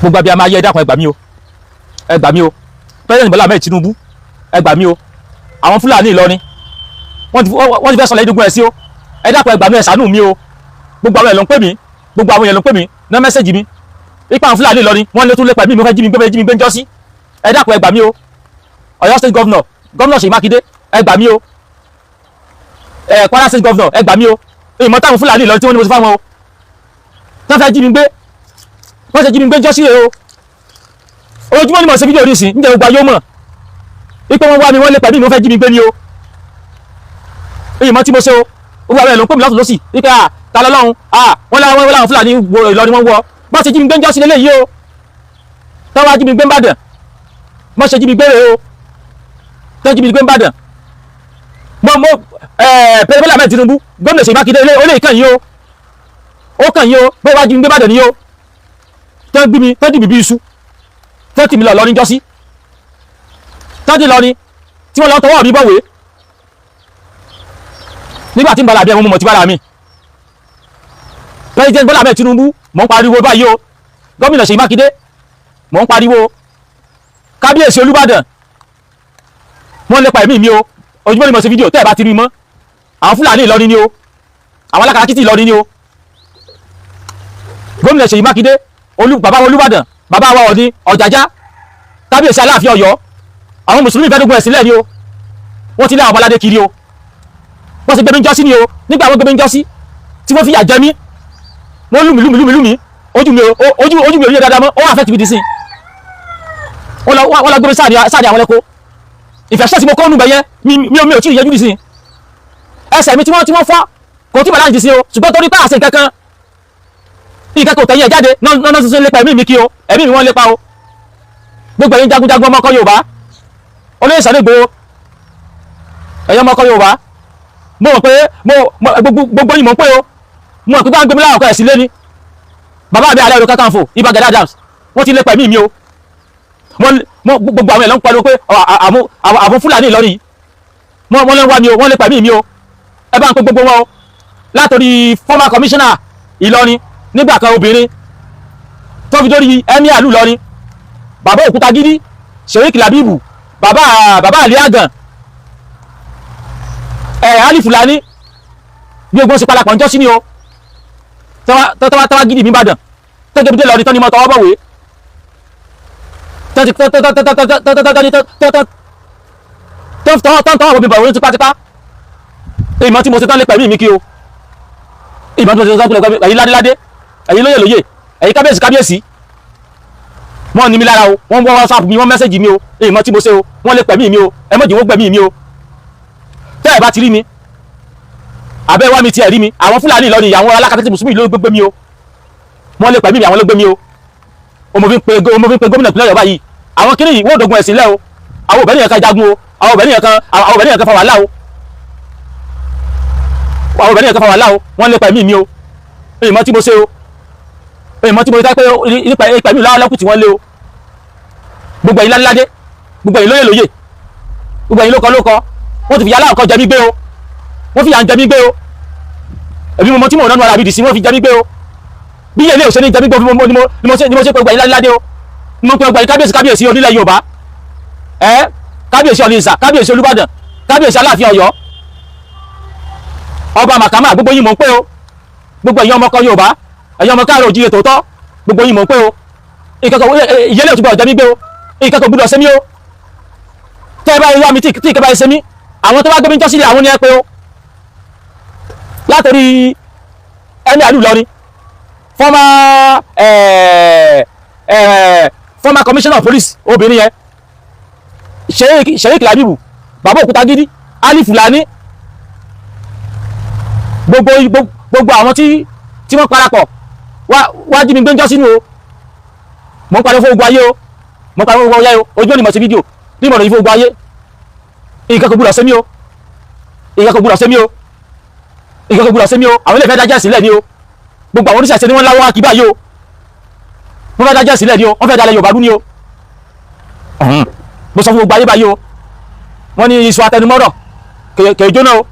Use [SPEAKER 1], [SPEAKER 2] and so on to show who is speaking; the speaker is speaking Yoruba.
[SPEAKER 1] gbogbo abiyamọ ayé ẹ dákun ẹ gbà mí o, ẹ gbà mí o, President Bola Ahmed Tinubu ẹ gbà mí o, àwọn Fúlàní Ìlọrin wọ́n ti fẹ́ sọ̀lẹ̀ ìdógún ẹ̀ sí o, ẹ dákun ẹ gbà mí ẹ ṣàánú mi o, gbogbo àwọn èèyàn ló ń pè mí, gbogbo àwọn èèyàn ló ń pè mí ná mẹ́sẹ̀jì mi ipa àwọn Fúlàní Ìlọrin wọ́n lé tún lépa mí mo fẹ́ jí mi gbé ń jọ́ sí, ẹ dákun ẹ gbà mí o, Ọ̀yọ́ State Governor Ṣèyí Mákindé ẹ gbà mí o, Kwara State Governor ẹ gbà mí o, ìmọ̀ táwọn Fúlàní Ìlọrin tí wọ́n ní mo ti fáwọn o, tán fẹ́ jí mi gbé wọ́n ṣe jí mi gbé ń jọ́ sí rẹ̀ o, ojúmọ́ ni mo ṣe fídíò oríṣìí níjẹ́ gbogbo ayé mọ̀ ipò wọn wá mi wọ́n lépa mí mo fẹ́ jí mi gbé ni o, ìmọ̀ tí mo ṣe o, gbogbo àwọn èèyàn ló ń pè mí lọ́tún lọ́sì wípé ta lọ́lọ́run wọ́n láwọn Fúlàní Ìlọrin wọn wọ bọ́n ṣe jí mi gbé ń jọ́ sí lélẹ́yìí o, tán wá jí mi gbé ń bàdàn bọ́n ṣe jí mi gbé rè o, tán jí mi gbé ń bàdàn President Bola Ahmed Tinubu gómìnà Ṣèyí Mákindé ó lè kàn yín o, ó kàn yín o bó wá jí mi gbé bàdàn ni o, tán gbí mi tán dì mí bí iṣu tán tì mí lọ lọ́rin jọ́sí tán dì lọ́rin tí wọ́n lọ tọwọ́ mi bọ̀wé nígbà tí ń bala bí ẹ̀wọ̀n mo ti bára mi. President Bola Ahmed Tinubu mò ń pariwo báyìí o, gómìnà Ṣèyí Mákindé mò ń pariwo, kábíyèsí Olúbàdàn wọ́n lépa ẹ̀mí mi o, ojúmọ́ ni mo ṣe fídíò tẹ́ ẹ̀ bá ti rí mọ́, àwọn Fúlàní Ìlọrin ni o, àwọn alákatakítí Ìlọrin ni o, gómìnà Ṣèyí Mákindé bàbá Olúbàdàn bàbá wa Ọọ̀ni Ọ̀jájá kábíyèsí Aláàfin Ọ̀yọ́ àwọn mùsùlùmí fẹ́ dógún ẹ̀sìn lẹ̀ ni o, wọ́n ti lé àwọn ọmọládé kiri o, wọ́n ti gbé mi ń jọ́sí ni o, nígbà wọ́n gbé mi ń jọ́sí tí wọ́n fi yà jẹ mí wọ́n lù mí ojú mi ò rí dáadáa mọ́ ó wà fẹ́ tìbí di sí wọ́n lọ gbé mi sáàdì àwọn ẹlẹ́kọ́ ìfẹ̀sẹ̀ tí mo kọ́ nù bẹ̀yẹ mi ò tí ì yẹjú di sí ẹsẹ̀ mi tí wọ́n fọ́ kò tí bàlájì sí o, ṣùgbọ́n torí pé àṣẹ kankan ìkẹ́kọ̀ọ́ tẹ̀yìn ẹ̀ jáde náà tuntun lépa ẹ̀mí mi kí o, ẹ̀mí mi wọ́n lépa o, gbogbo ẹ̀yin jagunjagun ọmọ ọkọ Yorùbá olóyè Sunday Igboho ẹ̀yin ọmọ ọkọ Yorùbá mo mọ̀ pé gbogbo yìí mọ̀ pé o mo mọ̀ pé bá ń gbé mi láwọn ọkọ ẹ̀ sílé ni bàbá mi Ààrẹ Ọ̀nà Kakanfò Ìbà Gani Adams wọ́n ti lépa ẹ̀mí mi o, gbogbo àwọn èèyàn ń pariwo pé àwọn Fúlàní Ìlọrin wọ́n lè wá mi o, wọ́n lépa ẹ̀mí mi o, ẹ bá ń pè gbogbo wọn o, látòrí former commissioner Ìlọrin nígbà kan obìnrin tó fi dórí emir ìlú Ìlọrin bàbá Òkútagídí Sheikh Labeeb bàbá Ali Agan Ali Fúlàní bí ogun ṣe palapọ̀ ń jọ́ sí ni o, tọ́wá gidi mi Ìbàdàn tẹ́gẹ́ bí dé lọ́rin tán ni mo tọwọ́ bọ̀wé tọ́wọ́ mi bọ̀wé tipátipá ìmọ̀ tí mo ṣe tán lé pẹ̀lú mi kí o, ìmọ̀ tí mo ṣe tán lé pẹ̀lú ẹ̀yin ládéládé ẹ̀yin lóyè ẹ̀yin kábíyèsí wọ́n ní mi lára o, wọ́n wọ́n WhatsApp mi wọ́n mẹ́sẹ̀jì mi o, ìmọ̀ tí mo ṣe o, wọ́n lé pẹ̀mí mi o, ẹ mọ̀jì wọ́n gbẹ̀mí mi o, tẹ́ ẹ̀ bá ti rí mi àbẹ́ wá mi ti ẹ̀ rí mi àwọn Fúlàní Ìlọrin àwọn alákatakítí mùsùlùmí ló gbé mi o, wọ́n lé pẹ̀mí mi àwọn ló gbé mi o, mo fi ń pe gómìnà ìpínlẹ̀ Ọ̀yọ́ báyìí àwọn kìnìún yìí wọ́n dogun ẹ̀sìn lẹ́ o, àwọn obìnrin yẹn kan jagun o, àwọn obìnrin yẹn kan fa wàhálà o, àwọn obìnrin yẹn kan fa wàhálà o, wọ́n lé pẹ̀mí mi o, ìmọ̀ tí mo ṣe o, ìmọ̀ tí mo rí pé nípa ìlú láwọ́lẹ́kù tí wọ́n lé o, gbogbo ẹ̀yin ládéládé gbogbo ẹ̀yin lóyè gbogbo ẹ̀yin lókọ wọ́n ti fi yálà ọkọ̀ jẹ mí gbé o, wọ́n fi yà ń jẹ mí gbé o, ẹ̀bí mo mọ tí mo rán ara mi dì sí wọ́n fi jẹ mí gbé o, bí ilé òṣèlú jẹ mí gbé ni mo ṣe pé gbogbo ẹ̀yin ládéládé o, ni mo pe gbogbo ẹ̀yin kábíyèsí onílẹ̀ Yorùbá kábíyèsí Ọ̀nìṣà kábíyèsí Olúbàdàn kábíyèsí Aláàfin Ọ̀yọ́ ọba Màkàmá gbogbo yín mọ̀ pé o, gbogbo ẹ̀yin ọmọ ọkọ Yorùbá ẹ̀yin ọmọ káàrọ̀ òjíire tòótọ́ gbogbo yín mọ̀ pé o, ìyẹlẹ òtúbọ̀ ọ̀jẹ̀ mi gbé o, ìkẹ́kọ̀ọ́ gbúdọ̀ ṣe mí o, tẹ́ ẹ bá wá mi tí ìkẹ́ bá ṣe mí àwọn tó bá gbé mi jọ́ sílẹ̀ àwọn ni ẹ pé o, látòrí emir ìlú Ìlọrin former commissioner of police obìnrin yẹn Sheikh Labeeb bàbá Òkútagídí Ali Fúlàní gbogbo àwọn tí wọ́n parapọ̀ wá jí mi gbé ń jọ́ sínú o, mo ń parí fún ogun ayé o, mo ń parí fún ogun ayé o, ojú ò ní mọ̀ sí fídíò ní ìmọ̀ràn yìí fún ogun ayé nǹkan kò gbúdọ̀ ṣe mí o, nǹkan kò gbúdọ̀ ṣe mí o, nǹkan kò gbúdọ̀ ṣe mí o, àwọn ilé ìfẹ́ dájẹ́ sílẹ̀ ni o, gbogbo àwọn oníṣẹ̀ṣẹ̀ ni wọ́n láwọ́ kí báyìí o, wọ́n fẹ́ dájẹ́ sílẹ̀ ni o, wọ́n fẹ́ dalẹ̀ Yorùbá rú ni o, mo sọ fún gbogbo ayé báyìí o, wọ́n ní iṣu atẹnumọ́rọ̀ kèé jóná o,